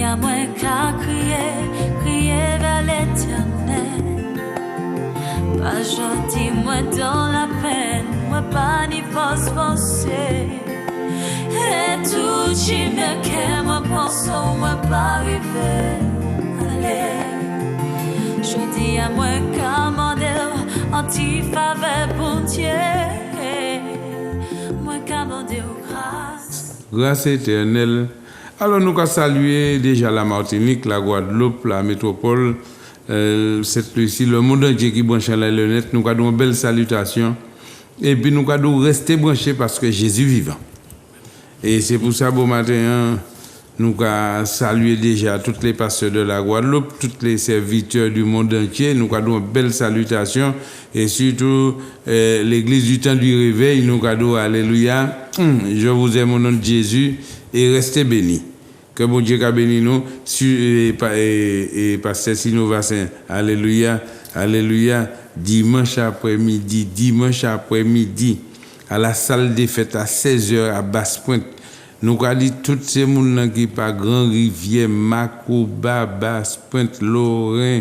n'y a moins qu'à crier vers l'éternel. Pas gentil, moi dans la peine, moi pas ni force penser. Et tout qui me qu'est, moi pense, moi pas arriver. Allez, je dis à moi qu'à mon anti-faveur pour Dieu. Moi qu'à mon grâce. Grâce éternelle. Alors nous allons saluer déjà la Martinique, la Guadeloupe, la métropole, cette Lucie, le monde entier qui branche à la lunette. Nous allons une belle salutation. Et puis nous allons rester branchés parce que Jésus est vivant. Et c'est pour ça, bon matin, nous allons saluer déjà tous les pasteurs de la Guadeloupe, tous les serviteurs du monde entier. Nous allons une belle salutation. Et surtout, l'église du temps du réveil, nous allons alléluia. Je vous aime au nom de Jésus et restez bénis. Que bon Dieu a béni nous et pasteur Sino Vassin. Alléluia, alléluia. Dimanche après-midi, à la salle des fêtes à 16h à Basse-Pointe. Nous avons dit tous ces gens qui par Grand Rivière, Macouba, Basse-Pointe, Lorrain,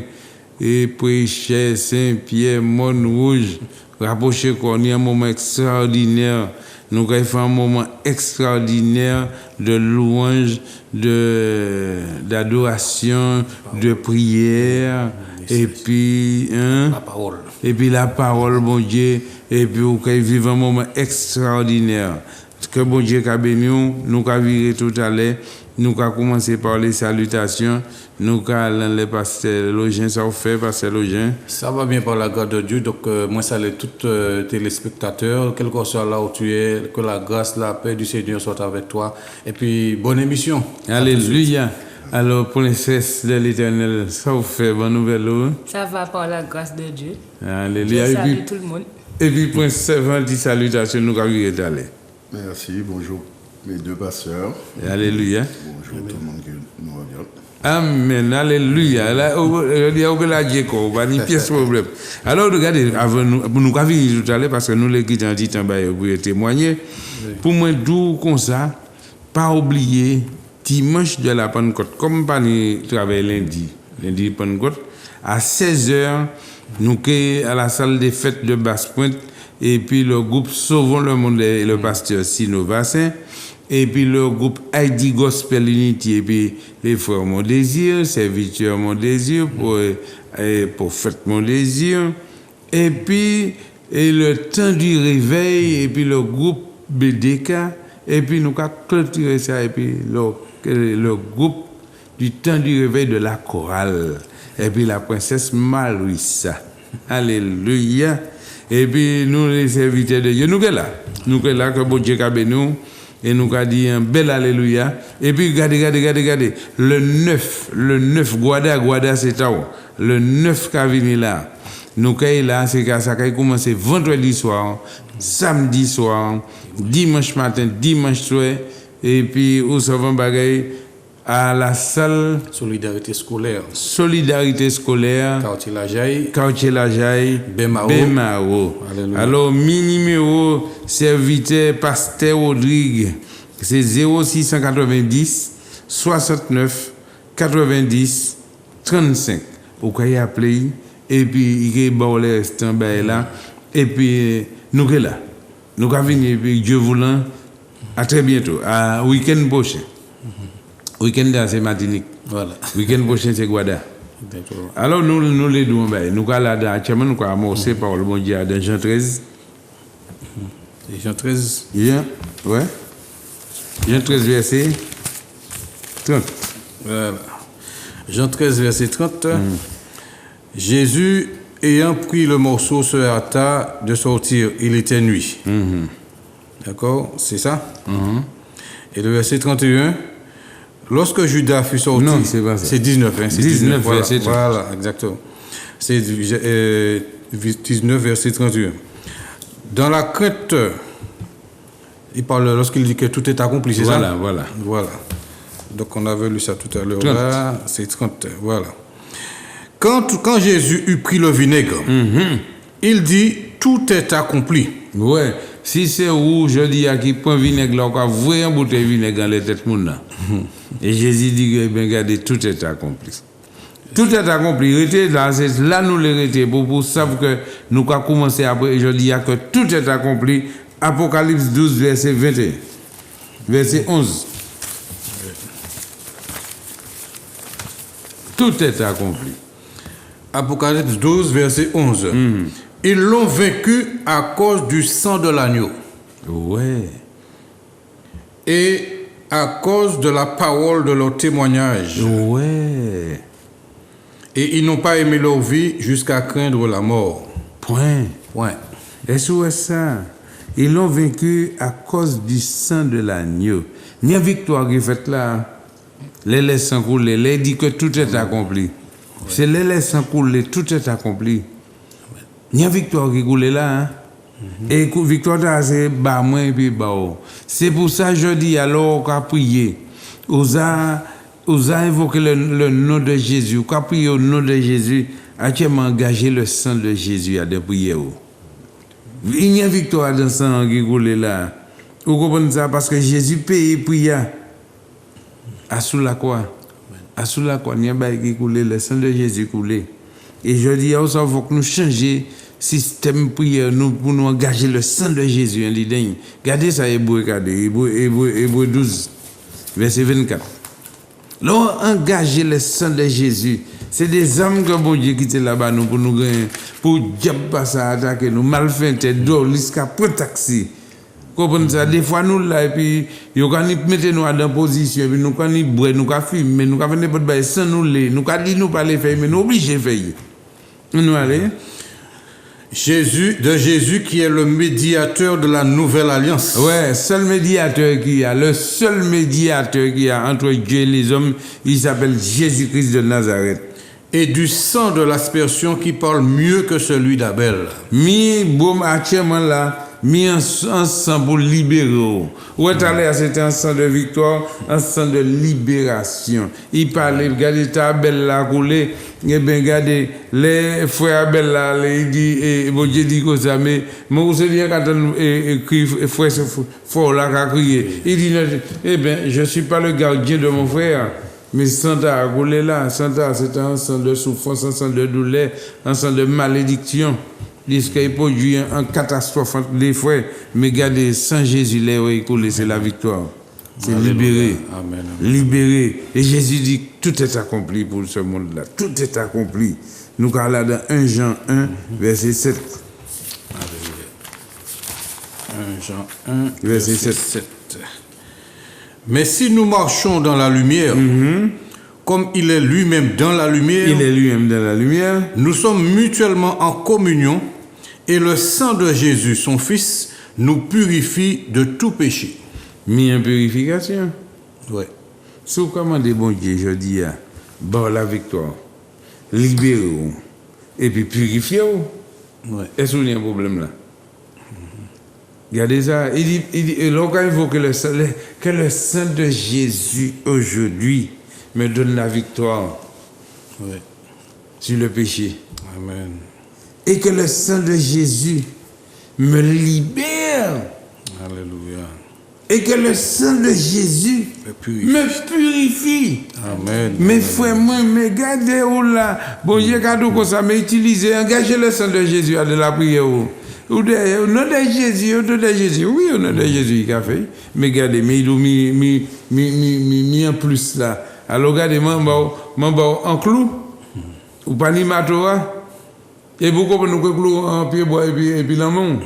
et Préchet, Saint-Pierre, Montrouge, rapprochez qu'on y a un moment extraordinaire. Nous avons fait un moment extraordinaire de louange, d'adoration, de prière, et puis la parole. Et puis la parole, bon Dieu, et puis nous avons vécu un moment extraordinaire. Que bon Dieu a béni nous avons viré tout à l'heure, nous avons commencé par les salutations, nous avons les pasteurs Login, ça vous fait, pasteur Login? Ça va bien par la grâce de Dieu, donc moi salue tous les téléspectateurs, quel que soit là où tu es, que la grâce, la paix du Seigneur soit avec toi, et puis bonne émission. Alléluia. Alors, princesse de l'Éternel, ça vous fait, bonne nouvelle? Ça va par la grâce de Dieu. Alléluia. Je salue tout le monde. Et puis, princesse, dit salutations, nous avons viré d'aller. Merci, bonjour mes deux pasteurs. Alléluia. Bonjour tout le monde qui nous regarde. Amen, alléluia. Là, il y a aucun Dieu, pas ni pièce problème. Alors, regardez, avant nous avons vu tout à l'heure, parce que nous les quittons en disant, pour témoigner. Pour moi, d'où comme ça, pas oublier, dimanche de la Pentecôte, comme pas travailler lundi Pentecôte, à 16h, nous sommes à la salle des fêtes de Basse-Pointe. Et puis le groupe Sauvons le monde et le pasteur Sino Vassin, et puis le groupe Heidi Gospel Unity, et puis les frères Mon Désir, serviteurs Mon Désir, pour fête Mon Désir, et puis le temps du réveil, et puis le groupe BDK, et puis nous avons clôturé ça, et puis le groupe du temps du réveil de la chorale, et puis la princesse Malouissa. Alléluia. Et puis, nous, les serviteurs de Dieu, nous sommes là, que bon Dieu a béni nous, et nous avons dit un bel alléluia. Et puis, regardez, le 9, Guada, c'est ça, le 9 qui a venu là, nous sommes là, c'est ça qui a commencé vendredi soir, samedi soir, dimanche matin, dimanche soir, et puis, au savant bagaille, à la salle Solidarité scolaire, Quartier Lajaye, Bemao. Alors, mi-numéro serviteur pasteur Rodrigue, c'est 0690 69 90 35. Vous pouvez appeler, et puis il y a bon les restants là, et puis nous sommes là. Nous allons venir, puis Dieu voulant, à très bientôt, à week-end prochain. Week-end c'est Martinique. Voilà. Week-end prochain c'est Guada. Alors nous les deux, nous allons là, actuellement nous allons amorcer par le bon Dieu dans Jean 13. Jean 13. Ouais. Jean 13 verset 30. Voilà. Jean 13 verset 30. Jésus ayant pris le morceau se hâta de sortir. Il était nuit. D'accord, c'est ça. Et le verset 31. Lorsque Judas fut sorti, non, c'est pas ça. C'est 19, hein, c'est 19 verset 30. Voilà, exactement. C'est 19, verset 31. Dans la crainte, il parle lorsqu'il dit que tout est accompli, c'est ça? Voilà. Donc on avait lu ça tout à l'heure. Là, c'est 30, voilà. Quand Jésus eut pris le vinaigre, il dit tout est accompli. Ouais, si c'est rouge, je dis à qui prend vinaigre là, on va voir un bouteille vinaigre dans les têtes moun. Et Jésus dit que ben regardez, tout est accompli. Tout est accompli. Restez là, c'est là nous les restez pour savoir que nous avons commencé après. Je dis que tout est accompli. Apocalypse 12, verset 21. Verset 11. Tout est accompli. Apocalypse 12, verset 11. Ils l'ont vaincu à cause du sang de l'agneau. Ouais. Et à cause de la parole de leur témoignage. Ouais. Et ils n'ont pas aimé leur vie jusqu'à craindre la mort. Point. Point. Est-ce que c'est ça? Ils l'ont vaincu à cause du sang de l'agneau. Il y a une victoire qui est faite là. Les laissent sans couler. Les dit que tout est accompli. C'est les laissent sans couler. Tout est accompli. Il y a une victoire qui coule là. Hein? Et la victoire, c'est bas moins et puis bas haut. C'est pour ça que je dis alors qu'on a prié. On a invoqué le nom de Jésus. Qu'on a prié au nom de Jésus. Actuellement engagé le sang de Jésus à des prières. Il y a une victoire dans le sang qui coule là. Vous comprenez ça? Parce que Jésus paye prière. À sous la croix. À sous la croix, il y a un bail qui coule, le sang de Jésus coule. Et je dis, il faut que nous changions système prière nous, pour nous engager le sang de Jésus. Regardez ça, Hébreu 12, verset 24. Là, engager le sang de Jésus. C'est des âmes que bon Dieu quitte là-bas nous pour nous gagner, pour diable passer à attaquer nous, mal fait, d'or, jusqu'à prendre taxi. Comprenez ça? Des fois nous là, et puis, nous mettez nous dans position, et puis nous quand boire, nous quand fumer, nous quand venir pour bailler sans nous les, nous quand dire nous pas les faire, mais nous obligés de faire. Nous allez. Jésus qui est le médiateur de la nouvelle alliance. Ouais, seul médiateur qui a, le seul médiateur qui a entre Dieu et les hommes, il s'appelle Jésus-Christ de Nazareth. Et du sang de l'aspersion qui parle mieux que celui d'Abel. Mi boum actuellement là, mis ensemble pour libérer. Où est allé, c'était un sang de victoire, un sang de libération. Il parlait, regardez, Abel là coulé, et bien regardez, les frères Abel là, il dit, et bon Dieu dit comme ça, mais vous savez quand on écrit, frère fort là, qui a crié, il dit, eh bien, je ne suis pas le gardien de mon frère. Mais Santa a coulé là, Santa c'était un sang de souffrance, un sang de douleur, un sang de malédiction. Qu'il produit une catastrophe entre les frères. Mais regardez, sans Jésus, les coulé, c'est la victoire. C'est libéré. Amen. Libéré. Et Jésus dit, tout est accompli pour ce monde-là. Tout est accompli. Nous allons là dans 1 Jean 1, verset 7. 1 Jean 1, verset 7. Mais si nous marchons dans la lumière, comme il est lui-même dans la lumière, nous sommes mutuellement en communion et le sang de Jésus, son Fils, nous purifie de tout péché. Mis en purification. Oui. Si vous commandez bon Dieu, je dis, bon la victoire, libérez-vous et puis purifiez-vous. Oui. Est-ce qu'il y a un problème là? Regardez ça, il dit quand il faut que le sang de Jésus aujourd'hui me donne la victoire sur le péché. Amen. Et que le sang de Jésus me libère. Alléluia. Et que le sang de Jésus me purifie. Amen. Mes frères, moi, mais gardez où là. Bon Dieu, gardez comme ça, mais utilisez, engagez le sang de Jésus à de la prière. Au nom de Jésus, oui, au nom de Jésus, il a fait. Mais regardez, mais il a mis en plus là. Alors regardez, en clou, ou pas ni matora, et pourquoi nous pouvons clou en pied bois et puis la main.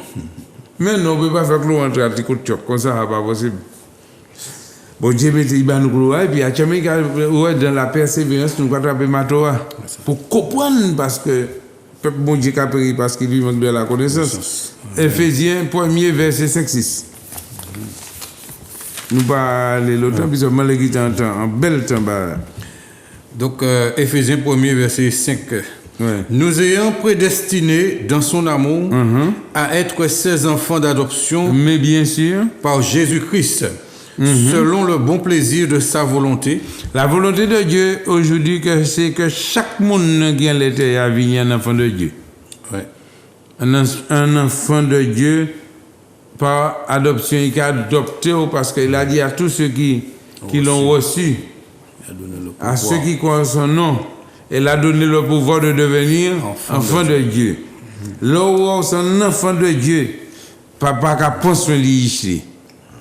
Mais non, on ne peut pas faire clou entre un petit coup de choc, comme ça, c'est pas possible. Bon Dieu, il va nous clouer, et puis à Tchamika, dans la persévérance, nous allons attraper matora. Pour comprendre, parce que bon Dieu a péri parce qu'il lui manque de la connaissance. Éphésiens 1er verset 5-6. Nous parlons l'autre temps, puisque malgré un bel temps. Donc, Éphésiens 1er verset 5. Ouais. Nous ayant prédestinés dans son amour à être ses enfants d'adoption, mais bien sûr, par Jésus-Christ, selon le bon plaisir de sa volonté. La volonté de Dieu aujourd'hui, c'est que chaque monde qui a l'été a vu un enfant de Dieu. Ouais. Un enfant de Dieu par adoption, il a adopté parce qu'il a dit à tous ceux qui l'ont reçu, à ceux qui croient en son nom, il a donné le pouvoir de devenir enfant de Dieu. Là son enfant de Dieu, papa qui pense sur lui.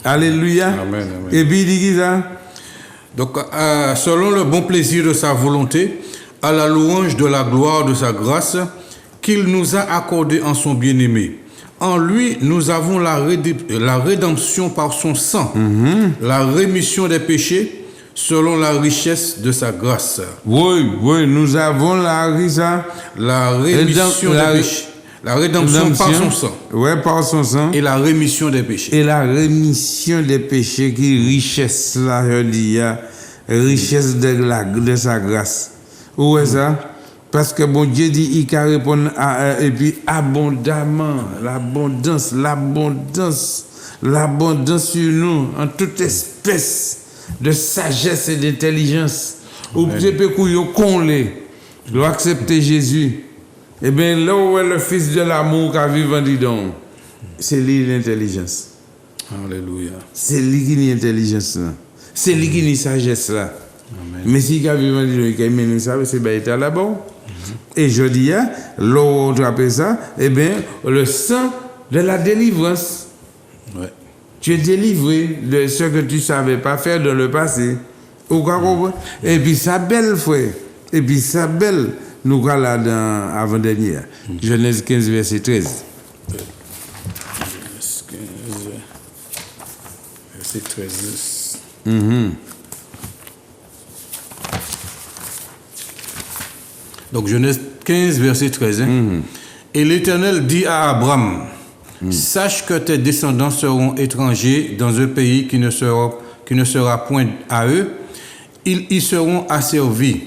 Alléluia. Amen. Et puis il dit ça. Donc, selon le bon plaisir de sa volonté, à la louange de la gloire de sa grâce, qu'il nous a accordé en son bien-aimé. En lui, nous avons la rédemption par son sang, la rémission des péchés, selon la richesse de sa grâce. Oui, nous avons la rémission des péchés. La rédemption par son sang. Oui, par son sang. Et la rémission des péchés. Et la rémission des péchés qui richesse là, je dis, richesse de sa grâce. Où est ça? Parce que bon Dieu dit, il peut répondre et puis abondamment, l'abondance sur nous, en toute espèce de sagesse et d'intelligence. Ou peut-être qu'on doit accepter Jésus. Eh bien, là où est le Fils de l'amour qui a vécu, dis donc, c'est lui l'intelligence. Alléluia. C'est lui qui est l'intelligence là. C'est lui qui est sagesse là. Amen. Mais si il a vécu, il a mené ça, c'est bien été là-bas. Et je dis, là où on appelle ça, eh bien, le sang de la délivrance. Ouais. Tu es délivré de ce que tu ne savais pas faire dans le passé. Et puis sa belle, frère. Et puis sa belle. Nous voilà là dans avant-dernier. Genèse 15, verset 13. Genèse 15, verset 13. Donc Genèse 15, verset 13. Et l'Éternel dit à Abraham, sache que tes descendants seront étrangers dans un pays qui ne sera point à eux. Ils y seront asservis.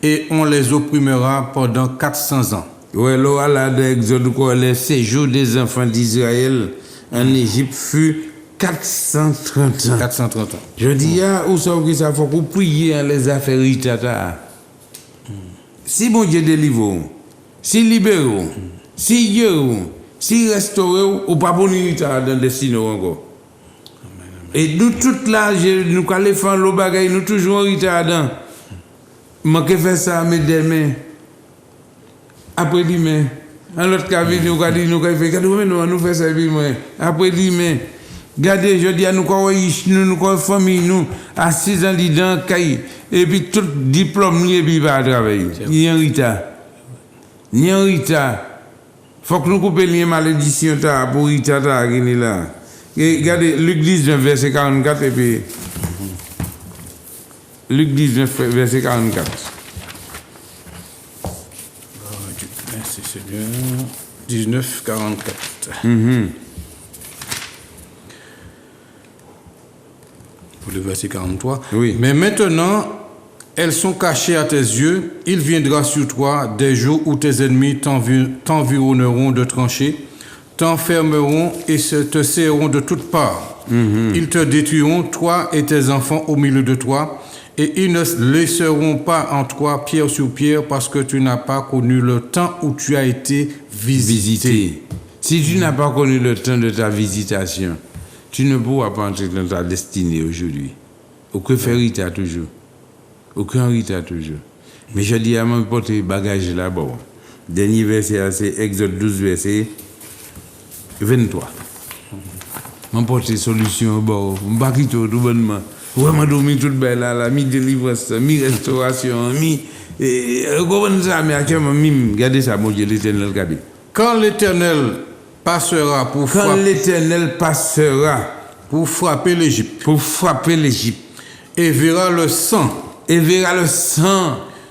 Et on les opprimera pendant 400 ans. Oui, là, dans l'Exode, le séjour des enfants d'Israël en Égypte fut 430 ans. 430 ans. Je dis, où ça faut qu'on prie les affaires itata. Si bon Dieu délivre, si libère, si guérit, si restaure, ou pas bon itata dans le destin encore. Et nous, toute là, nous, quand les femmes, le bagage, nous toujours itata. Je fais ça, mais demain, après demain, en l'autre cas, nous avons fait ça, après demain, regardez, je dis à nous, nous, famille, nous, à 6 ans dedans, et puis tout diplôme, et puis pas travailler. Ni un retard. Il faut que nous coupions les malédictions pour retard, là. Regardez, Luc 19, verset 44, et puis. Luc 19, verset 44. Merci Seigneur. 19, 44. Pour le verset 43. Oui. Mais maintenant, elles sont cachées à tes yeux. Il viendra sur toi des jours où tes ennemis t'environneront de tranchées, t'enfermeront et te serreront de toutes parts. Ils te détruiront, toi et tes enfants au milieu de toi. Et ils ne laisseront pas en toi pierre sur pierre parce que tu n'as pas connu le temps où tu as été visité. Si tu n'as pas connu le temps de ta visitation, tu ne pourras pas entrer dans ta destinée aujourd'hui. Aucun retard toujours. Aucun retard toujours. Mais je dis à mon porter bagage là-bas. Dernier verset, c'est Exode 12, verset 23. Mon porter solution au bord. Je ne tout bonnement. Vraiment dormi toute belle là, mi délivrance, mi restauration, mi comment ça mais actuellement mi regardez ça mon Dieu l'Éternel regardez. Quand l'Éternel passera pour frapper l'Égypte et verra le sang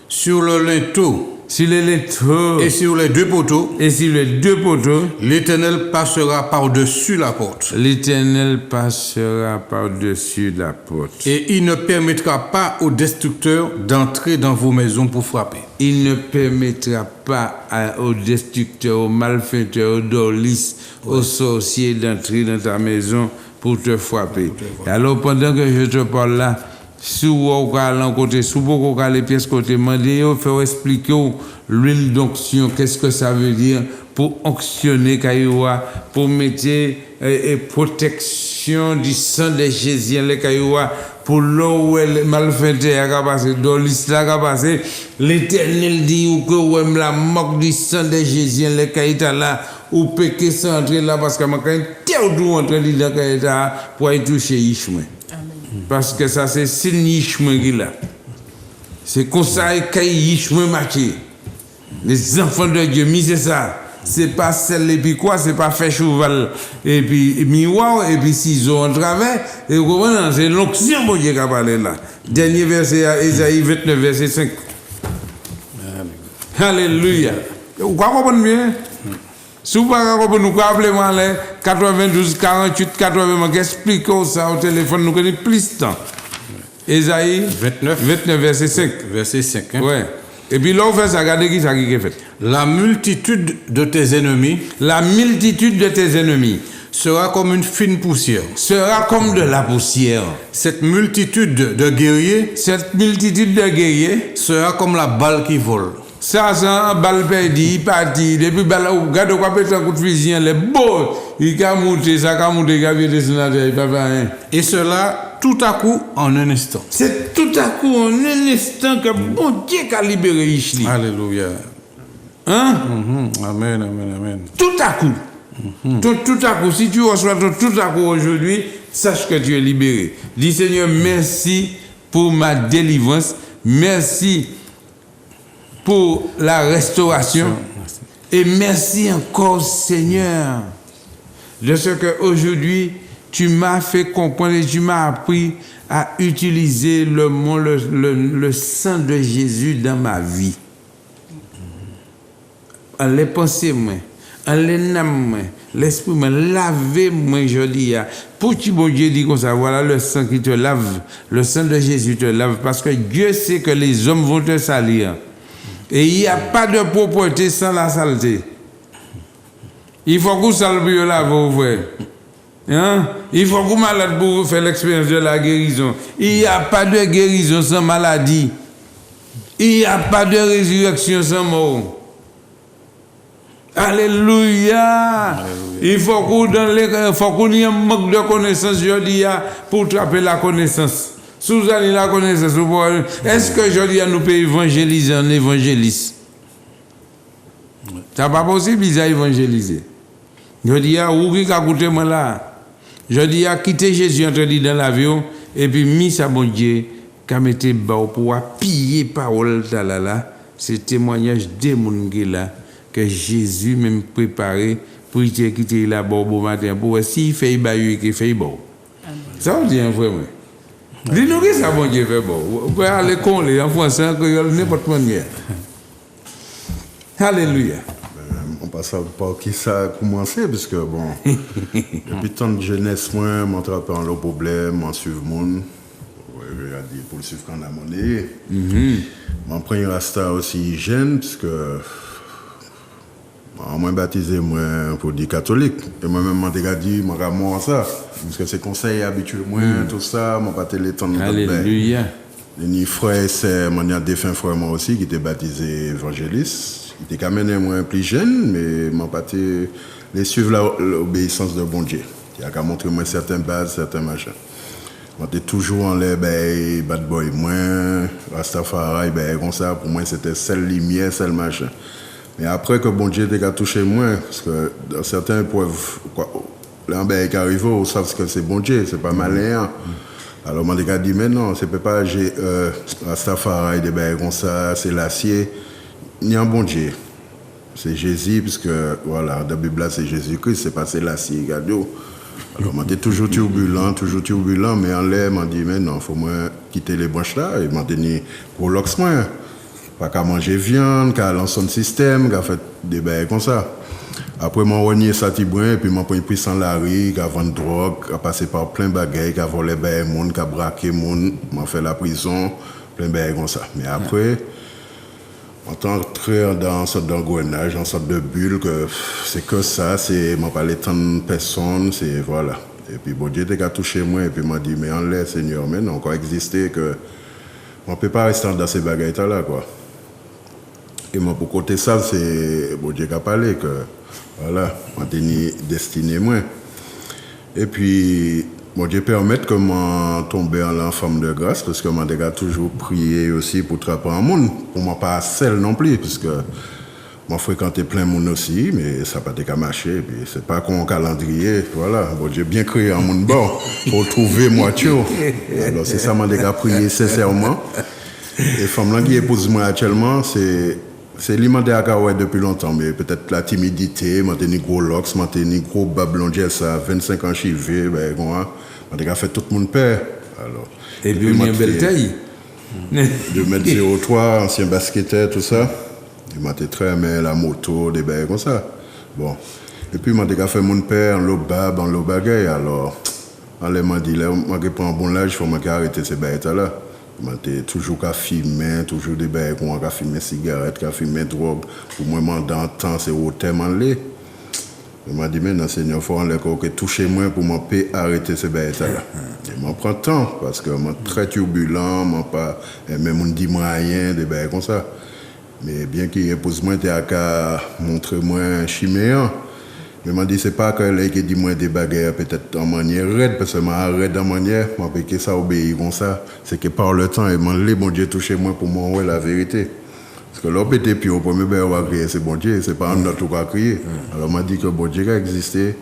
sur le linteau et sur les deux poteaux, l'Éternel passera par-dessus la porte. Et il ne permettra pas aux destructeurs d'entrer dans vos maisons pour frapper. Il ne permettra pas aux destructeurs, aux malfaiteurs, aux dolis, aux sorciers d'entrer dans ta maison pour te frapper. Alors pendant que je te parle là, Si vous allez côté, si vous allez pièce côté, demandez, faire expliquer l'huile d'onction, qu'est-ce que ça veut dire pour onctionner Kayoua, pour mettre protection du sang de Jésus, les Kayoua, pour l'eau où elle malfaité a passé, dans l'islam a passé, l'Éternel dit ou que ou la moque du sang de Jésus, les Kaïta là, ou péché sans entrer là, parce que ma quand tout entrer dans Kaïta pour y toucher Ishmael. Parce que ça c'est signe Ishmael qui là. C'est comme ça que Ishmael marché. Les enfants de Dieu, c'est ça. C'est pas celle et puis quoi, c'est pas fait cheval et puis miroir et puis ciseaux en travers et vous comprenez, c'est l'onction bon Dieu qui a parlé là. Dernier verset à Ésaïe 29 verset 5. Alléluia. Vous comprenez bien? Si vous ne comprenez pas, appelez-moi les 92 48 80, explique ça au téléphone, nous connaissons plus de temps. Ésaïe 29 verset 5. Verset 5. Hein? Ouais. Et puis là, on fait ça, regardez qui ça qui est fait. La multitude de tes ennemis. La multitude de tes ennemis. Sera comme une fine poussière. Sera comme de la poussière. Cette multitude de guerriers. Cette multitude de guerriers. Sera comme la balle qui vole. Ça, c'est un balle perdu, parti. Depuis balle, regarde quoi peut un coup de fusil, les beaux. Il a monté, ça a monté, il a descendu, il pas rien. Et cela, tout à coup, en un instant. C'est tout à coup, en un instant, que bon Dieu a libéré Ishli. Alléluia. Hein? Amen, amen, amen. Tout à coup. Tout à coup, si tu reçois tout à coup aujourd'hui, sache que tu es libéré. Dis Seigneur, merci pour ma délivrance. Merci pour la restauration. Et merci encore, Seigneur, de ce qu'aujourd'hui, tu m'as fait comprendre et tu m'as appris à utiliser le sang de Jésus dans ma vie. En les pensées, en les âmes, l'esprit, lavez-moi, je dis. Pour que bon Dieu dit comme ça, voilà le sang qui te lave, le sang de Jésus te lave, parce que Dieu sait que les hommes vont te salir. Et il n'y a pas de propreté sans la saleté. Il faut que vous salviez là, vos frères. Hein? Il faut que vous malade pour faire l'expérience de la guérison. Il n'y a pas de guérison sans maladie. Il n'y a pas de résurrection sans mort. Alléluia. Il faut qu'on ait un manque de connaissance, je dis, pour trapper la connaissance. Si vous avez la connaissance, est-ce que je dis à nous évangéliser en évangéliste? C'est pas possible, ils ont évangélisé. Je dis à vous qui a écouté moi là. Je dis à quitter Jésus entre dans l'avion et puis mis sa bon Dieu, qui mettait bas pour piller parole là. C'est témoignage des gens qui là que Jésus même préparé pour quitter là bon matin pour s'il fait bailler qu'il fait bon. Ça veut dire vraiment. Dis-nous que ça bon Dieu fait bon. Vous pouvez aller con les en français en n'importe quelle manière. Alléluia. On passe par qui ça a commencé, parce que bon, depuis tant de jeunesse, moi, je m'attrape en le problème, je suis le monde, pour le suivre quand on a monnaie. Je prends un rasta aussi jeune, parce que moi, baptisé moi pour dire catholique. Et moi-même, je dit, je vais ça, parce que c'est conseil habituel, moi, tout ça, je pas les temps de Alléluia. Les frères, c'est mon défunt frère moi aussi, qui était baptisé évangéliste. Il était quand même moins plus jeune, mais m'a pas les suivre l'obéissance de bon Dieu. Il a montré moi certaines bases, certains machins. J'étais toujours en l'air, bad boy, moi, Rastafari, comme ça, pour moi c'était seule lumière, seul machin. Mais après que bon Dieu était touché moi, parce que dans certaines épreuves, là, qui arrive, on sait que c'est bon Dieu, c'est pas malin. Alors on m'a dit, mais non, c'est pas Rastafari, comme ça, c'est l'acier. Il y a un bon Dieu. C'est Jésus, puisque voilà, dans la Bible, c'est Jésus-Christ, c'est passé là, c'est Gado. Alors, on était toujours turbulent, mais en l'air, on dit, mais non, il faut quitter les branches là, et on dit, pour l'oxmoin, pas qu'à manger viande, qu'à lancer un système, qu'à faire des bails comme ça. Après, on renié ça, et puis on pris sans la rue, qu'à vendre drogue, qu'à passer par plein de bagailles, qu'à voler des gens, qu'à braquer des gens, on fait la prison, plein de bails comme ça. Mais après, on est entré dans une sorte d'engrenage, une sorte de bulle, que c'est que ça, c'est, on parle tant de personnes, c'est voilà. Et puis, bon Dieu t'a touché moi, et puis m'a dit, mais en l'air, Seigneur, mais non, encore exister que on ne peut pas rester dans ces bagailles-là, quoi. Et moi, pour côté ça, c'est bon Dieu qui a parlé, que voilà, on tenu destiné moi. Et puis, bon Dieu permet que moi tombe en la femme de grâce, parce que moi, j'ai toujours prié aussi pour trapper un monde, pour moi pas seul non plus, parce que moi fréquenté plein de monde aussi, mais ça n'a pas été marché. Et puis, c'est pas qu'on calendrier, voilà, bon Dieu bien créé un monde bon, pour trouver moi tout. Alors, c'est ça, moi, j'ai prié sincèrement. Et femme là qui épouse moi actuellement, c'est l'immense à ouais depuis longtemps, mais peut-être la timidité, moi j'ai gros locks, moi j'ai gros bablon ça 25 ans chivé, ben moi j'ai fait tout le monde peur. Alors et puis une belle taille. 2m03, ancien basketteur tout ça. Il m'a très aimé la moto des bails comme ça. Bon. Et puis moi j'ai fait mon père en l'eau bab, en l'eau bagaille, alors elle m'a dit là moi j'ai pris un bon âge, faut m'arrêter ces bails là. J'ai toujours qu'à filmer, toujours des bails qu'on a filmé cigarettes, qu'à filmer drogue. Pour moi, dans le temps, c'est au thème en lait. Je m'a dit, mais non, Seigneur, il faut que toucher moi pour moi arrêter ces bails-là. Et moi, prends temps, parce que moi, très turbulent, moi, pas, même on dit moi rien, des bails comme ça. Mais bien qu'il épouse moi, t'es à qu'à montrer moi un chiméen. Je m'a dit, c'est pas que là, qui dit moi des bagarres peut-être en manière raide, parce que moi, raide en manière, moi, que ça obéit comme ça, c'est que par le temps, et les bon Dieu touché moi pour moi, ouais, la vérité. Parce que l'homme était puis au premier, ben, on va crier, c'est bon Dieu, c'est pas un autre qui va crier. Alors, m'a dit que bon Dieu a existé,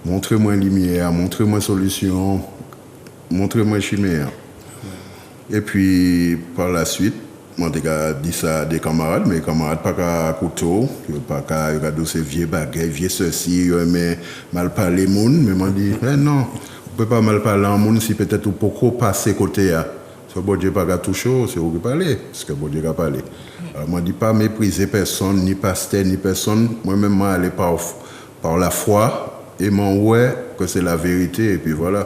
montrez-moi lumière, montrez-moi solution, montrez-moi chimère. Et puis, par la suite, moi, j'ai dit ça à des camarades, mais les camarades pas qu'à couteau, pas qu'à ces vieux bagages, vieux ceci, mais mal parler monde, mais moi dit non, on peut pas mal parler en monde si peut-être on peut passer côté là. Ce bon Dieu pas qu'à toucher, c'est où qui parler, parce que bon Dieu a parlé. Alors moi dit pas mépriser personne, ni pasteur, ni personne, moi-même moi aller par la foi et mon ouais que c'est la vérité et puis voilà.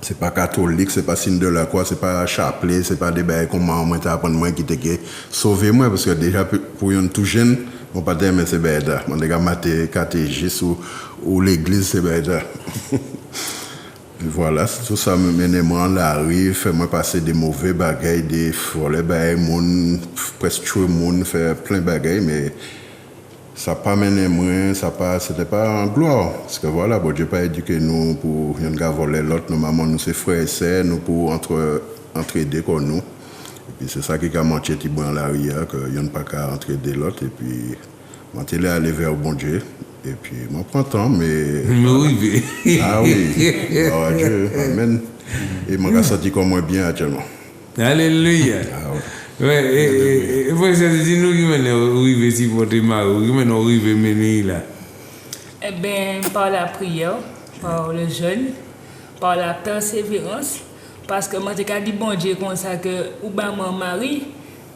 C'est pas catholique, c'est pas signe de la croix, c'est pas chapelet, c'est pas des bails comme moi t'apprendre moi qui t'ai sauvé moi parce que déjà pour un tout jeune, mon pas mais c'est bête. Mon déjà maté catéchiste ou l'église c'est bête. Voilà, tout ça me mène moi en la rue, fait moi passer des mauvais bagailles, des volets bails monde presque tout le monde fait plein de bagailles mais ça pas mené moins, ça pas c'était pas en gloire parce que voilà, bon Dieu pas éduqué nous pour rien gars voler l'autre, nos mamans nous c'est frères et sœurs, nous pour entraider comme nous. Et puis c'est ça qui a manqué petit bon la ria que y en pas qu'à entraider l'autre et puis moi télé aller vers bon Dieu et puis moi prends temps mais oui. Ah oui. Oh Dieu, amen. Et moi ça senti comme moi bien actuellement. Alléluia. Ah, ouais. Ouais, et vous savez, dis-nous qui mène arriver si votre mari, qui mène arriver mener là. Eh bien, par la prière, par le jeûne, par la persévérance, parce que moi, j'ai dit bon Dieu comme ça que ou ben mon mari,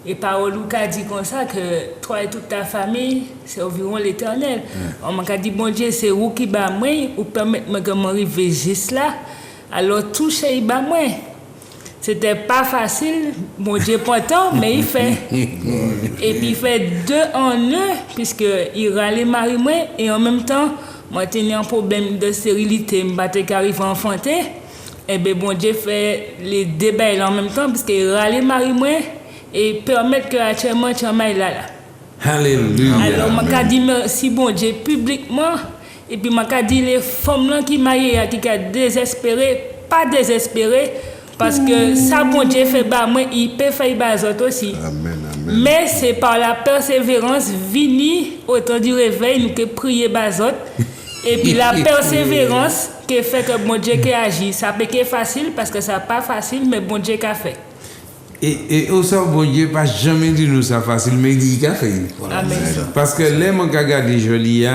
et parole ou qu'a dit comme ça que toi et toute ta famille serviront l'Éternel. On m'a dit bon Dieu, c'est vous qui bat moi, ou permettre que m'arrive juste là, alors toucher bat moi. C'était pas facile, mon Dieu prend temps, mais il fait. Et puis il fait 2 en 1, puisqu'il râlait Marie moi, et en même temps, moi j'ai un problème de stérilité, je arrive à enfanter. Et bien bon Dieu fait les débats en même temps, puisqu'il râlait Marie moi, et permettre que actuellement tu es là. Alléluia. Alors je dis merci bon Dieu publiquement, et puis je dis les femmes là qui m'aillent, qui sont désespérées, pas désespérées, parce que ça, bon Dieu fait bas moi, il peut faire bas les autres aussi. Amen, amen. Mais c'est par la persévérance, vini au temps du réveil, nous que prier bas les autres. Et puis la persévérance qui fait que bon Dieu qui agit. Ça peut être facile parce que ça n'est pas facile, mais bon Dieu qui a fait. Et au sein bon Dieu, pas jamais dit nous ça facile, mais il dit qu'il a fait. Amen. Parce que les gens qui regardent joli,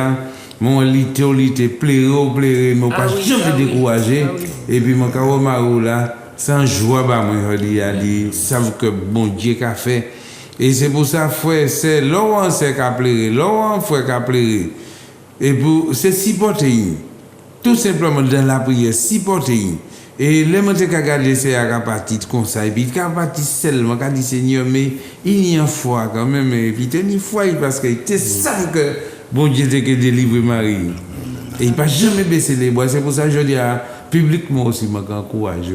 mon littéalité plaire, mais pas jamais découragé. Et puis mon carreau là. Sans joie, bah, moi, je dis, savent que bon Dieu qu'a fait. Et c'est pour ça, frère, c'est Laurent, c'est qu'a pleuré, Laurent, frère, qu'a pleuré. Et pour, c'est supporter. Tout simplement dans la prière, supporter. Et les gens qui regardent, c'est à partir de comme ça. Et puis, qu'à partir seulement, qu'à dit Seigneur, mais il y a une foi quand même. Et puis, il y a une foi parce que tu sais que bon Dieu t'a délivré Marie. Et il pas jamais baisser les bras. C'est pour ça que je dis publiquement aussi, je encourage.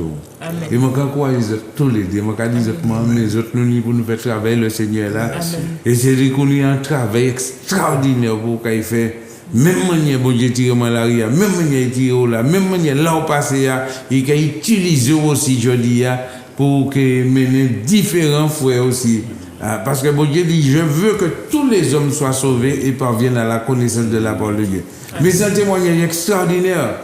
Et je encourage tous les deux. Je dis mes autres nous pour nous faire travailler le Seigneur là. Et c'est dit qu'on a un travail extraordinaire pour qu'il fait. Même manière bon Dieu tire malaria, même manière tire là, même manière là au passé il a utilisé aussi je dis pour que mener différents frères aussi. Parce que bon Dieu dit je veux que tous les hommes soient sauvés et parviennent à la connaissance de la parole de Dieu. Mais c'est un témoignage extraordinaire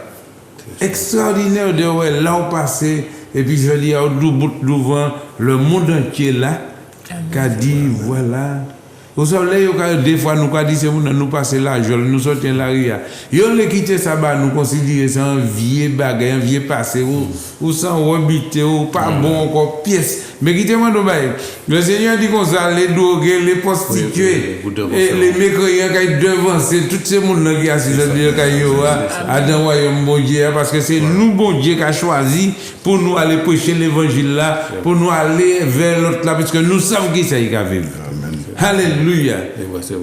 de ouais, là au passé et puis je dis devant le monde entier là qu'a dit voilà. Vous savez, des fois, nous avons dit que nous passons l'âge, nous sortons la ria. Ils ont quitté ça, nous considérons ça un vieux bagage, un vieux passé, ou sans habiter, ou pas bon encore pièce. Mais quittez-moi de bail. Le Seigneur dit qu'on ça, les drogués, les prostituées, et les mécréants qui sont devant, c'est tous ces gens qui sont à dans le royaume bon Dieu, parce que c'est nous, bon Dieu, qui a choisi pour nous aller prêcher l'évangile là, pour nous aller vers l'autre là, parce que nous savons qui c'est qui a vécu. Alléluia.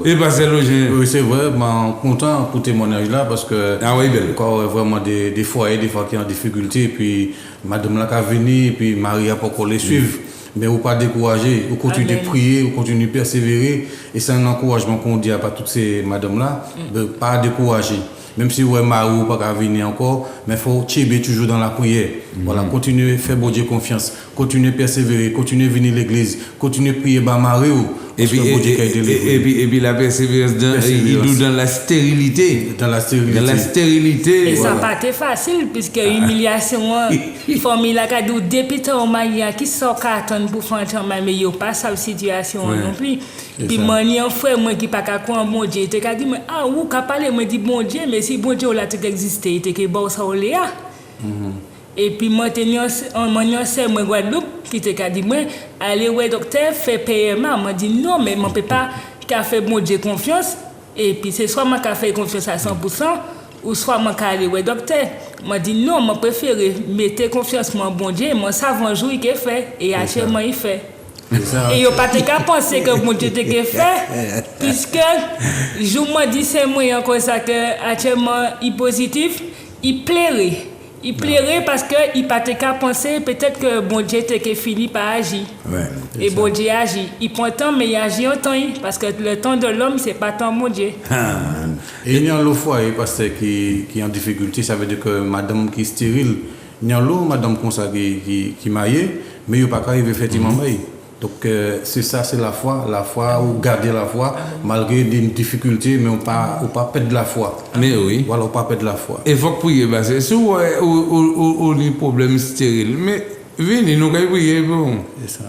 Et bah c'est logique. Oui, c'est vrai, je suis content pour témoignage là parce que encore vraiment des foyers, des fois qui ont en difficulté, puis madame là qui venir, puis Marie a pas encore les suivre. Mais vous pas décourager, vous continuez de prier, vous continuez de persévérer. Et c'est un encouragement qu'on dit à toutes ces madames là, de pas décourager. Même si vous êtes marié ou pas venir encore, mais il faut tirer toujours dans la prière. Voilà, continuez à faire bon Dieu confiance, continuez à persévérer, continuez à venir à l'église, continuez à prier par Marie. Et puis la persévérance dans la stérilité. Dans la stérilité. Et ça n'a pas été facile, puisque l'humiliation, famille la cadou depuis ton mari qui sort carton pour faire un mais il n'y a pas cette situation non plus. Puis moi, il y a un frère qui n'a pas quoi bon Dieu. Il a dit, ah, vous avez parlé, il dit bon Dieu, mais si bon Dieu l'a existé, il était bon ça au léa. Et puis moi c'est moi Guadeloupe qui te dit moi aller ouais docteur fait paiement m'a dit non mais on peut pas qu'a fait bon Dieu confiance et puis c'est soit moi qu'a fait confiance à 100% ou soit moi qu'a aller ouais docteur m'a dit non moi préfère mettre confiance mon bon Dieu moi savant jour il fait et actuellement il fait et il pas qu'à penser que mon Dieu te fait puisque je me dis c'est moi encore ça que actuellement il positif il plairait. Il plairait parce qu'il n'a pas qu'à penser peut-être que bon Dieu est fini par agir. Et bon Dieu agit. Il prend temps, mais il agit en temps. Parce que le temps de l'homme, ce n'est pas tant bon Dieu. Et il y a un foyer pasteur qui est en difficulté, ça veut dire que madame qui est stérile, il y a un madame comme ça qui est mariée, mais il n'a pas arrivé effectivement mariée. Donc c'est ça, c'est la foi ou garder la foi malgré des difficultés, mais on pas perdre la foi. Mais oui. Voilà, on pas perdre la foi. Il faut prier parce que si on a des problèmes stériles, mais venez nous prier pour. C'est ça.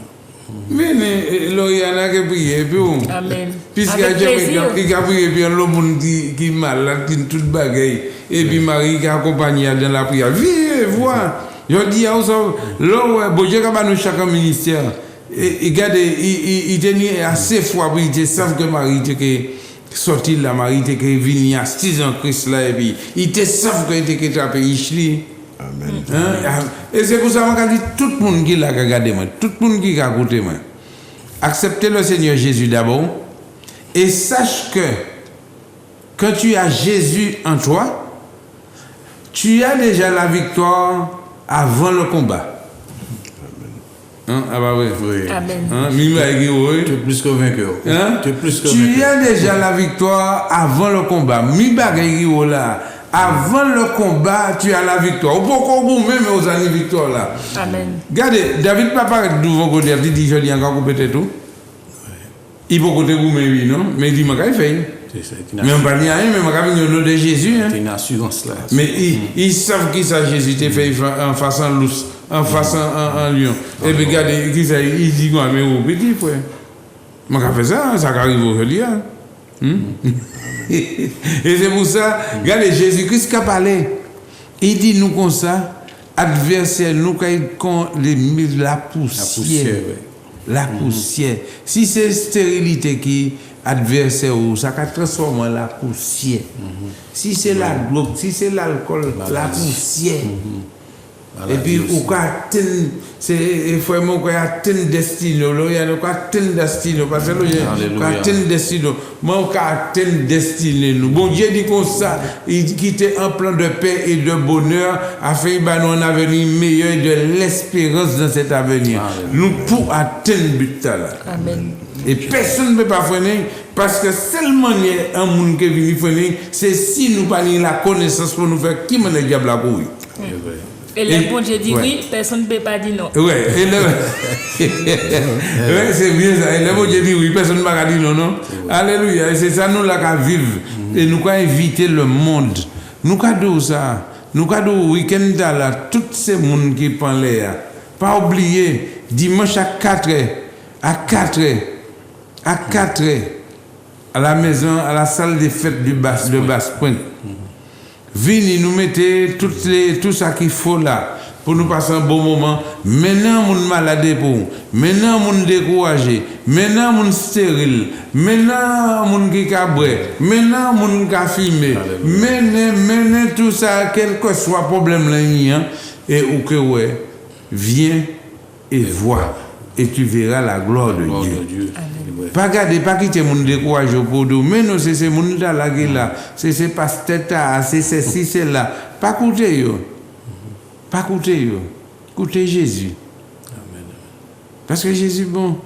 Venez, Loriana qui prier pour. Amen. Puisqu'il y a quelqu'un qui a prié pour le monde qui est malade, qui est tout bagaille, et puis Marie qui accompagne dans la prière. Viens voir. Je dis à vous, là, bon Dieu qui nous chaque ministère. Et regardez, il tenait assez fort pour dire savent que Marie était sorti de la Marie était venue à 6 ans Christ là et puis il était savent qu'il était trappé Ishli. Amen. Et c'est pour ça que je dis tout le monde qui l'a regardé moi, tout le monde qui a écouté moi. Acceptez le Seigneur Jésus d'abord et sache que quand tu as Jésus en toi, tu as déjà la victoire avant le combat. Ah bah oui. Amen. Tu es plus que vainqueur. Tu as déjà la victoire avant le combat. Avant le combat, tu as la victoire. Pourquoi vous même aux années victoire là? Amen. Regardez, David pas paraît devant côté, il dit je dis encore peut-être tout. Il peut côté vous mais oui non, mais il dit m'a fait. Mais on parle rien, mais on au nom de Jésus. C'est une assurance là. Mais ils savent qui ça Jésus t'a fait en face en lousse, en face en lion. Et puis regardez, qui ça, il dit quoi, mais au petit frère. Je vais faire ça arrive aujourd'hui. Et c'est pour ça, regardez, Jésus-Christ qui a parlé. Il dit nous comme ça, adversaire, nous quand la poussière. La poussière. Si c'est stérilité qui adversaire ou ça va transformer la poussière. Si c'est la drogue, si c'est l'alcool, la poussière. Et puis, ou quoi atteindre, c'est vraiment quoi atteindre destinée, il y a quoi atteindre destinée, parce que là, atteindre destinée, moi, on atteindre destinée, nous. Bon Dieu dit comme ça, il quitte un plan de paix et de bonheur, afin qu'il nous un avenir meilleur et de l'espérance dans cet avenir. Nous, pour atteindre le but là. Amen. Et personne ne peut pas freiner, parce que seulement il y a un monde qui vient freiner, c'est si nous parlons la connaissance pour nous faire qui m'a le diable à courir. Et le bon Dieu dit oui, personne ne peut pas dire non. Oui, c'est bien ça. Et le bon Dieu dit oui, personne ne peut pas dire non, non. Alléluia. Et c'est ça nous là qui vivons. Et nous avons invité le monde. Nous avons dit ça. Nous avons dit week-end là, tous ces gens qui parlent là. Pas oublier, dimanche à 4h, à la maison, à la salle des fêtes de Basse-Pointe. Venez nous mettez tout ça qu'il faut là pour nous passer un bon moment. Maintenant, mon malade pour maintenant, mon découragé. Maintenant, mon stérile. Maintenant, mon qui cabré. Maintenant, mon qui filmé. Maintenant, tout ça, quel que soit le problème là, et ou que ouais, viens et vois. Et tu verras la gloire de Dieu. Pas garder, pas quitter mon découragé pour nous. Mais non, c'est ce monde là qui est là. C'est ce pasteur, c'est ceci, c'est là. Pas écouter yo. Pas écouter yo. Écoutez Jésus. Amen. Parce que Jésus bon.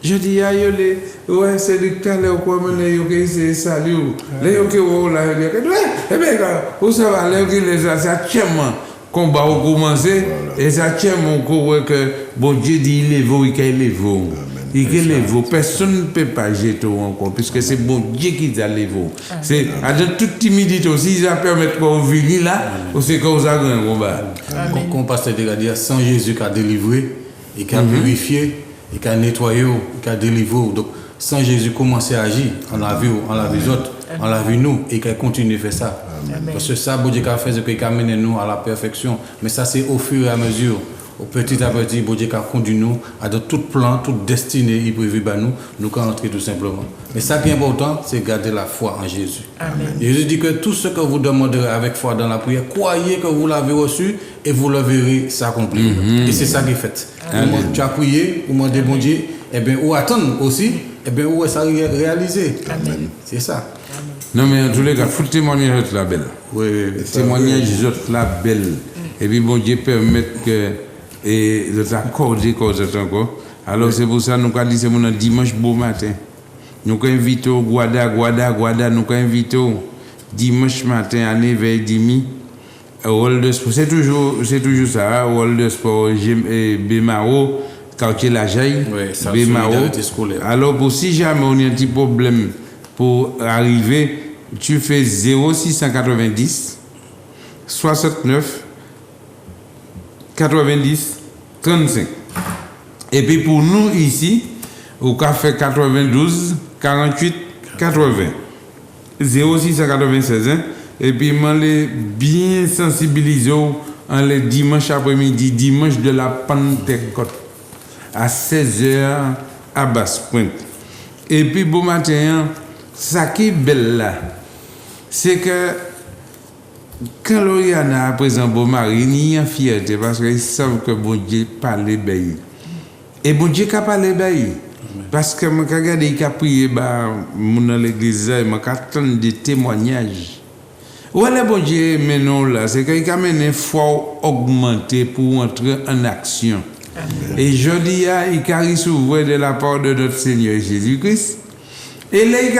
Je dis à yo les ouais c'est le cas là quoi mener yo que c'est salut. Là yo que là yo eh bien où ça va là que les ça tellement combat a commencé et ça tient mon corps que bon Dieu dit il est vous il est vous. Il est vous. Personne ne peut pas jeter encore puisque c'est bon Dieu qui a les vous. C'est avec toute timidité aussi ça permet de venir là ou c'est que vous avez un combat. Comme pasteur a dit sans Jésus qui a délivré et qui a purifié et qui a nettoyé qui a délivré donc sans Jésus commencer à agir on l'a vu les autres on l'a vu nous et qui continue à faire ça. Amen. Parce que ça, bon Dieu a fait, c'est qu'il a mené nous à la perfection. Mais ça, c'est au fur et à mesure, au petit à petit, bon Dieu a conduit nous à de tout plan, toute destinée, il prévu par nous, nous qu'à entrer tout simplement. Mais ça qui est important, c'est garder la foi en Jésus. Amen. Jésus dit que tout ce que vous demanderez avec foi dans la prière, croyez que vous l'avez reçu et vous le verrez s'accomplir. Et c'est ça qui est fait. Tu as prié, vous demandez bon Dieu, et bien, ou attendre aussi, et bien, où est ça réalisé. Amen. C'est ça. Non, mais en tous les cas, il faut témoigner la belle. Oui, témoignage la belle. Et puis, bon Dieu permet que de t'accorder encore. Alors, c'est pour ça que nous avons dit c'est mon dimanche beau matin. Nous avons invité Guada, nous avons invité dimanche matin à 9h30 au hall de sport. C'est toujours ça, au hall de sport Bémaro, quartier La Jaille, Bémaro. Alors, pour si jamais on a un petit problème, pour arriver, tu fais 0690 69 90 35. Et puis pour nous ici, au café 92 48 80. 0696. Et puis je les bien sensibilisé en le dimanche après-midi, dimanche de la Pentecôte, à 16h à Basse-Pointe. Et puis bon matin, ça qui est belle là, c'est que quand l'on y a à présent bon mari, il y a fierté parce qu'ils savent que bon Dieu parle bien. Et bon Dieu a parlé bien. Parce que je regarde, il a prié dans l'église, il attend des témoignages. Où est le bon Dieu maintenant là, c'est qu'il a mené une foi augmentée pour entrer en action. Amen. Et je dis, il a s'ouvrir de la part de notre Seigneur Jésus-Christ. Et là, il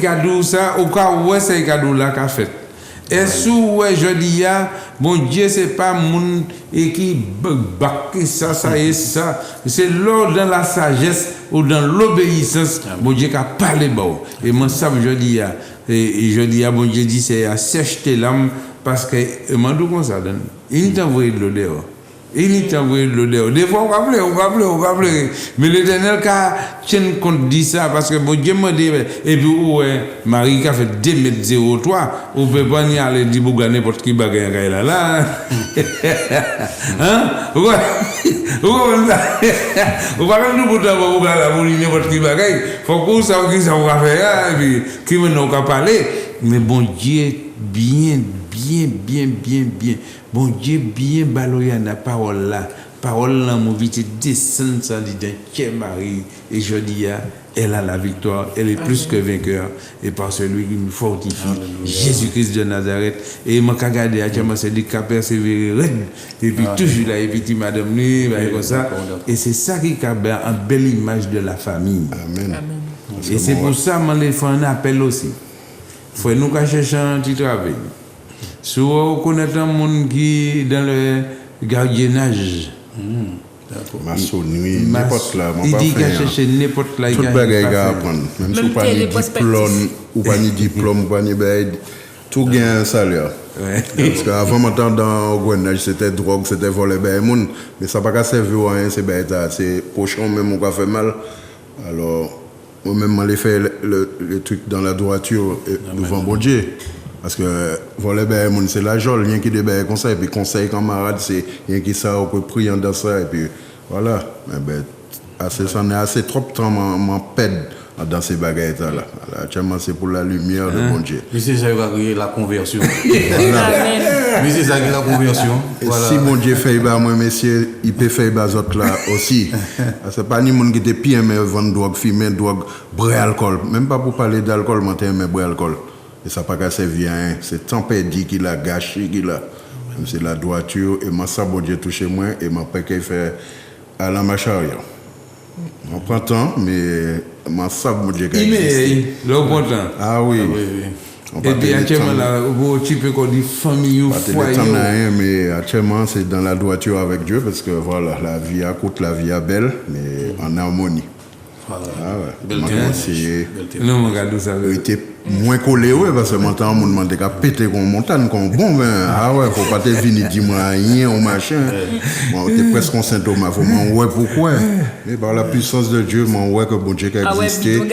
a dit ça, au cas où c'est cadeau là qu'a fait. Et sous je dis, bon Dieu, c'est pas mon et qui bac ça et ça. C'est l'ordre dans la sagesse ou dans l'obéissance. Bon Dieu qui a parlé bon. Et moi, ça, je dis, et je dis, bon Dieu dit, c'est à s'acheter l'âme parce que, moi, d'où qu'on ça donne? Il t'a envoyé de l'odeur. Il t'a envoyé de l'odeur. Des fois, on va pleurer. Mais l'Éternel tient compte de ça parce que bon Dieu m'a dit, et puis, Marie qui a fait 2,03 m, on ne peut pas y aller dire, vous gagnez n'importe qui bagaille là. Hein? Vous va nous pour vous gagner n'importe qui bagaille. Il faut que ça va faire, et puis, qui maintenant on va parler. Mais bon Dieu bien. Bon Dieu, bien baloya la parole là. Parole là, mon vite descend ça dit Marie. Et je dis, elle a la victoire, elle est plus que vainqueur. Et par celui qui nous fortifie, Jésus-Christ de Nazareth. Et mon regardé, c'est dit qu'à persévérer. Et puis toujours là, et puis madame, comme ça. Et c'est ça qui a une belle image de la famille. Amen. Et c'est pour ça que je fais un appel aussi. Il faut nous chercher un petit travail. Si vous connaissez un monde qui est dans le gardiennage, maçonnerie, n'importe là, il dit qu'il a cherché n'importe là. Tout le bagage à apprendre. Même si vous n'avez pas de diplôme, ou pas de diplôme, ou pas de tout gagne un salaire. Parce qu'avant, maintenant, dans le gardiennage, c'était drogue, c'était voler. Mais ça n'a pas servi à rien, c'est pochon même, on a fait mal. Alors, moi-même, j'ai fait le truc dans la droiture devant bon Dieu. Parce que voler c'est la joie, rien qui déballe comme ça, et puis conseil camarade, c'est rien qui ça, on peut prier dans ça, et puis voilà. Ça n'est assez trop de temps, m'en pède dans ces bagages là. Actuellement, c'est pour la lumière de bon Dieu. Mais c'est ça qui va créer la conversion. Mais c'est ça qui est la conversion. Voilà. Si bon Dieu fait moi, messieurs, il peut faire les autres là aussi. C'est pas ni monde qui était pire, mais vendre drogue, fumer drogue, boire alcool. Même pas pour parler d'alcool, mais boire alcool. Et ça n'a pas servi à rien. C'est tant perdu qu'il a gâché, qu'il a. C'est la droiture, et moi, ça, bon Dieu, touché moi, et ma père qui fait à la marche arrière. On prend temps, mais moi, ça, bon Dieu, qui existe. Le bon temps. Ah oui. Et puis, actuellement, là, vous type qu'on dit famille ou foyer. Pas de temps, mais actuellement, c'est dans la droiture avec Dieu, parce que voilà, la vie à courte, la vie à belle, mais en harmonie. Voilà. Ah ouais. Non, mon gars, ça veut dire. Moins collé, ouais, parce que maintenant, on me demande de péter comme montagne, comme bon, ah ouais, faut pas te venir dire moi rien ou machin. Bon, t'es presque un saint Thomas, faut m'en ouais pourquoi. Mais par la puissance de Dieu, m'en ouais que bon Dieu qui a existé. Bon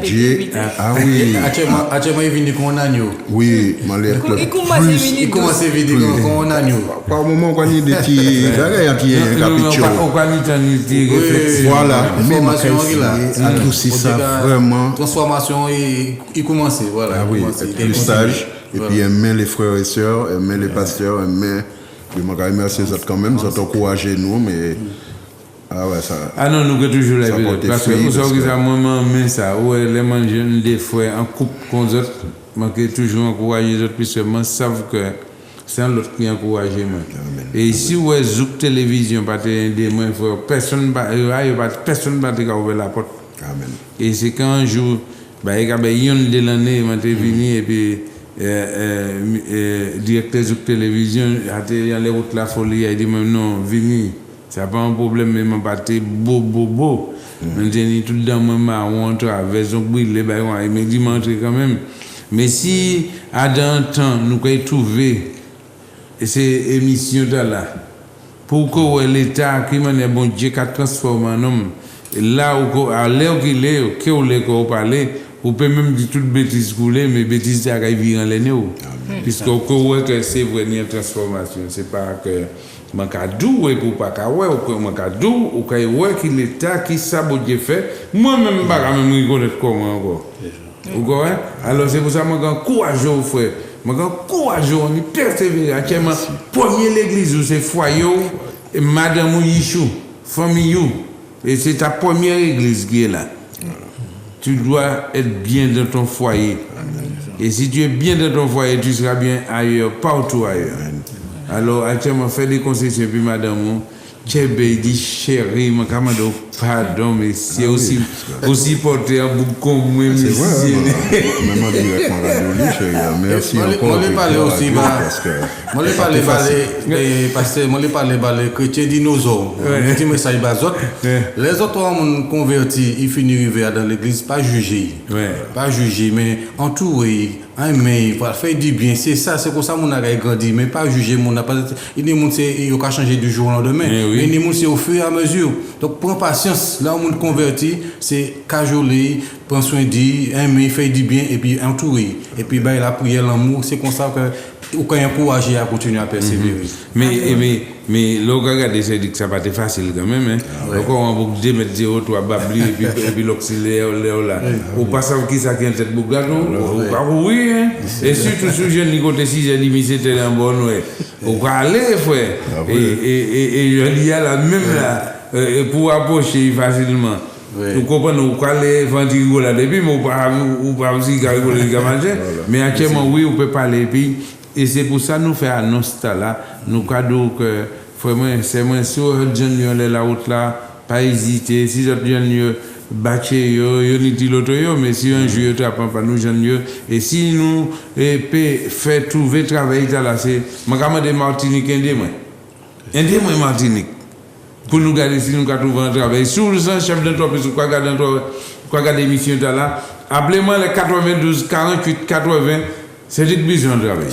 Dieu, ah oui. Actuellement, il vient comme un agneau. Oui, il commence à venir comme un agneau. Par moment, on a des petits, qui est un capitule. Voilà, mais tout ça, vraiment. Transformation, il commence. Voilà, ah oui, le stage, et puis aimer les frères et sœurs, aimer les pasteurs, aimer. Je me remercie quand même, ça encouragé nous, mais. Ah ouais, ça. Ah non, nous que toujours la vie. Parce que vous savez que ça, moi, mais ça, ouais, les jeunes, des frères, en couple comme les autres, je toujours encourager les autres, puisque moi, savent que c'est l'autre qui encourage moi. Et si vous avez Zouk télévision, personne ne va ouvrir la porte. Amen. Et c'est quand un jour, il y a une de l'année, je suis venu et puis directeur de télévision, il y a les routes la folie, il dit non, vini, c'est pas un problème, mais je suis beau. Je dis tout le temps, je suis avec son bruit, il me dit m'entrer quand même. Mais si, à dans le temps, nous avons trouvé ces émissions là, pour que l'État, qui m'a bon Dieu, qui a transformé un homme, et là, à l'heure qu'il est, qu'on parle, on peut même dire toute bêtise coulée, mais bêtise ça arrive dans les néos. Puisqu'on voit que c'est vraiment une transformation. C'est pas que mon cadeau ou pour pas qu'aoué ou mon cadeau ou qu'il est l'État qui sabote fait. Moi-même, pas quand même reconnaître comment encore. Vous comprenez? Alors c'est pour ça que je suis courageux, frère. Je suis courageux, on est persévérant. Actuellement, premier l'église, c'est foyer et madame Yishou, famille. Et c'est ta première église qui est là. Tu dois être bien dans ton foyer. Et si tu es bien dans ton foyer, tu seras bien ailleurs, partout ailleurs. Alors, actuellement, fais des concessions, puis madame, Tchébé dit chérie, ma camarade, pardon, mais c'est aussi porté un bout comme moi, mais c'est vrai. Maman directement merci encore. Je parler aussi, parce que je parler chrétien dinosaure. Je dis message aux autres. Les autres ont converti, ils finissent dans l'église, pas juger. Pas juger, mais entourer. Mais pour faire du bien, c'est ça, c'est comme ça qu'on a grandi, mais pas juger, on n'a pas. Il y a des gens qui ont changé du jour au lendemain, mais il y a des gens c'est au fur et à mesure. Donc prends patience, là où on convertit, c'est cajoler, prendre soin d'eux, aimer, faire du bien, et puis entourer. Et puis la prière, l'amour, c'est comme ça que ou quand encourager à continuer à persévérer. Mais là, regardez, c'est dit que ça n'a pas été facile quand même. Hein. Encore on va vous mettre 0, 3, babli, et puis l'auxiliaire, là. Ou pas savoir qui ça qui est en tête bougato, ou pas oui, hein. Et surtout, si je dis côté 6h30, c'était un bon ouais. Ou pas aller, frère. Et je dis là, même là, pour approcher facilement. Vous comprenez, vous parlez fantigo là depuis, mais vous pas aussi manger. Mais actuellement, oui, on peut parler. Et c'est pour ça que nous faisons annonce là. Nous cadeau que, c'est moins sûr, jeunes là, la route là, pas hésiter. Si les jeunes battent, ils dit l'autre, mais si un jour ils apprennent pas nous jeunes, et si nous fait trouver travail là, c'est, je vais demander Martinique, aidez-moi Martinique. Pour nous garder si nous trouvons un travail. Si vous êtes chef d'entreprise, quoi garder mission là, appelez-moi les 92 48 80, c'est une besoin de travail.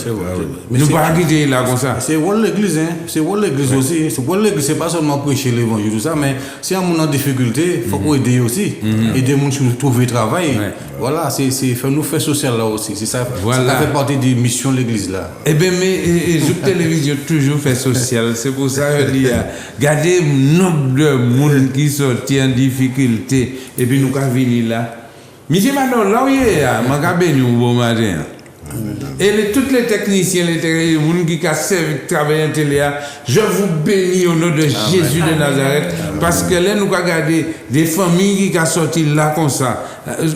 Nous ne pas quitter là comme ça. C'est pour l'église, hein. C'est pour l'église aussi. C'est pour l'église, c'est pas seulement prêcher l'évangile, tout ça, mais si on est en difficulté, il faut qu'on aide aussi. Aider les gens à trouver travail. Voilà, c'est nous faire social là aussi. C'est ça. Ça fait partie des missions de l'église là. Eh bien, mais Zouk Télévision toujours fait social. C'est pour ça que je dis, regardez le nombre de monde qui sont en difficulté. Et puis nous avons venir là. Monsieur Madon, là où il est, je vais nous bon matin. Et tous les techniciens, les gens qui travaillent en télé, je vous bénis au nom de Jésus de Nazareth. Parce que là, nous avons regardé des familles qui sont sorties là comme ça.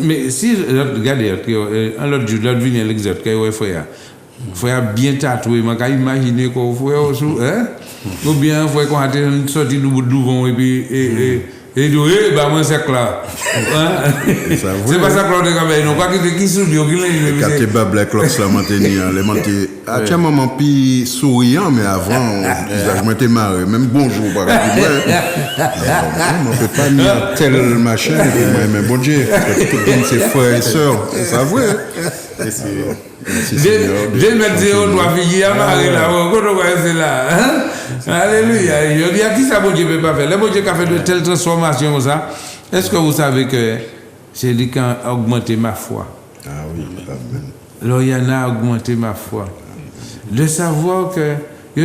Mais si, regardez, un autre jour, l'autre vient l'exode, il faut bien tatoué, je peux imaginer qu'on fait aussi, ou bien il faut qu'on ait sorti du bout de l'ouvron et puis. Et du moi c'est clair. C'est pas ça que l'on a non pas qui studio qui l'a quand tu bas black clock ça maintenir les mentir à un moment puis souriant mais avant je m'étais marré même bonjour par exemple on peut pas mettre tel machin mais bon Dieu tout donne ses frères et sœurs c'est vrai. Je me dis, on doit finir à marrer là, on doit rester là. Alléluia. Je dis, à qui ça, bon Dieu ne peut pas faire? Le bon Dieu qui a fait de telles transformations comme ça, est-ce que vous savez que c'est lui qui a augmenté ma foi? Ah oui, amen. Alors, il y en a augmenté ma foi. De savoir que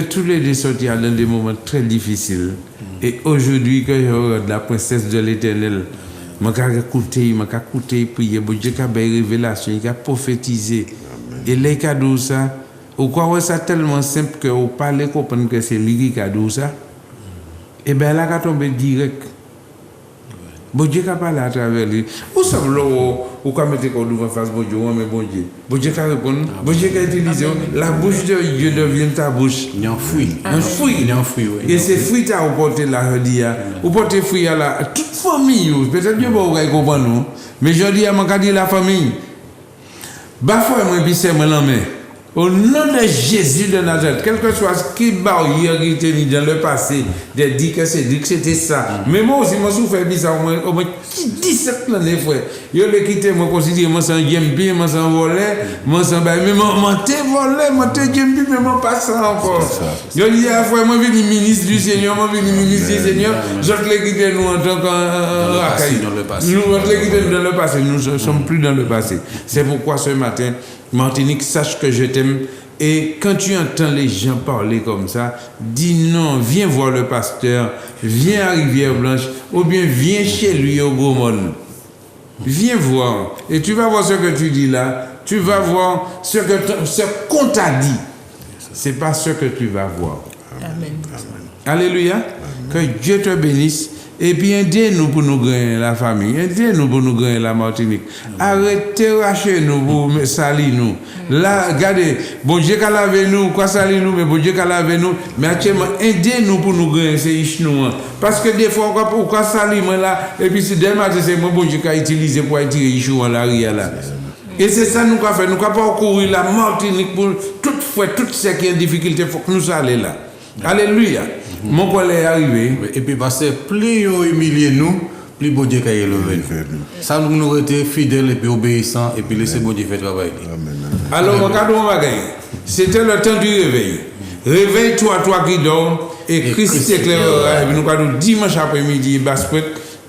tous les deux sortis dans des moments très difficiles. Et aujourd'hui, que je regarde la princesse de l'Éternel, je vais écouter, prier, bon Dieu qui a une révélation, qui a prophétisé. Et les cadeaux, ça, ou quoi, c'est tellement simple que vous parlez, comprendre que c'est lui qui a dit ça. Et bien là, quand on tombe direct. Bon Dieu qui a parlé à travers lui. Vous savez, vous quand mettez qu'on ouvre face, bon Dieu, mais bon Dieu. Bon Dieu qui a répondu, bon Dieu qui a utilisé, la bouche de Dieu devient ta bouche. Il y a un fruit. Un fruit. Il y a un fruit, oui. Et ces fruits, tu as porté là, je dis, vous portez fruit à la toute famille. Peut-être que vous ne comprenez pas, mais je dis à mon cas, la famille. Parfois, moi, puis c'est moi la main. Au nom de Jésus de Nazareth, quel que soit ce qui barrière qui était dans le passé, de dire que c'était ça. Mais moi aussi, je souffre de ça au moins 17 années, frère. Je l'ai quitté, moi, considère, moi, c'est j'aime bien, moi, c'est volé, moi, c'est mais moi, t'es volé, moi, t'es j'aime bien, mais moi, pas ça encore. Je dis, frère, moi, je suis ministre du Seigneur, moi, je suis ministre du Seigneur, je l'ai quitté, nous, en tant qu'accueil. Nous, on l'ai quitté dans le passé, nous ne sommes plus dans le passé. C'est pourquoi ce matin, Martinique, sache que je t'aime. Et quand tu entends les gens parler comme ça, dis non, viens voir le pasteur, viens à Rivière-Blanche, ou bien viens chez lui au Gaumont. Viens voir. Et tu vas voir ce que tu dis là. Tu vas voir ce qu'on t'a dit. Ce n'est pas ce que tu vas voir. Amen. Alléluia. Amen. Que Dieu te bénisse. Et puis aidez-nous pour nous gagner la famille, aidez-nous pour nous gagner la Martinique. Arrêtez de racher nous pour salir nous. Là, regardez, bon Dieu qui a lavé nous, quoi salir nous, mais bon Dieu qui a lavé nous, mais actuellement, aidez-nous pour nous gagner ces ichnois. Parce que des fois, on peut salir moi là, et puis si demain, c'est moi bon Dieu qui a utilisé pour tirer ichnois là, là. Et c'est ça nous avons fait, nous n'avons pas courir la Martinique pour toutefois, toutes ces qui ont des difficultés, il faut que nous allions là. Alléluia. Mon collègue est arrivé. Et puis parce que plus ils humilié nous, plus bon Dieu a élevé nous. Ça nous aurait été fidèles et puis obéissants et puis laisser bon Dieu faire travail. Alors, regardez, on va gagner. C'était le temps du réveil. Réveille-toi, toi qui dors, et Christ t'éclairera. Et puis nous allons dimanche après-midi, Basse-Pointe,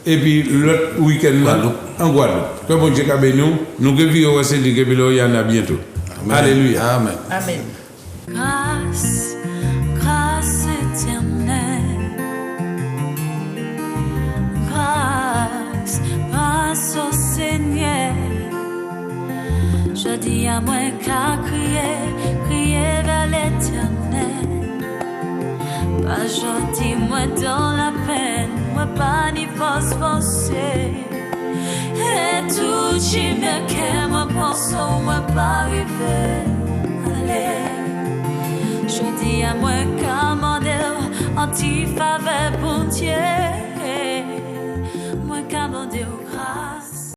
et puis l'autre week-end en Guadeloupe. Que bon Dieu a béni nous, nous que vivons, c'est dit que il y en a bientôt. Alléluia. Amen. Amen. grâce, grâce éternelle, grâce, grâce au Seigneur. Je dis à moi qu'à crier, crier vers l'Éternel. Pas gentil, moi dans la peine, moi pas ni forcer. Et tout qui me qu'est, moi pense, moi pas arriver. Allez, je dis à moi qu'à demander anti-faveur pour Dieu. Moi qu'à demander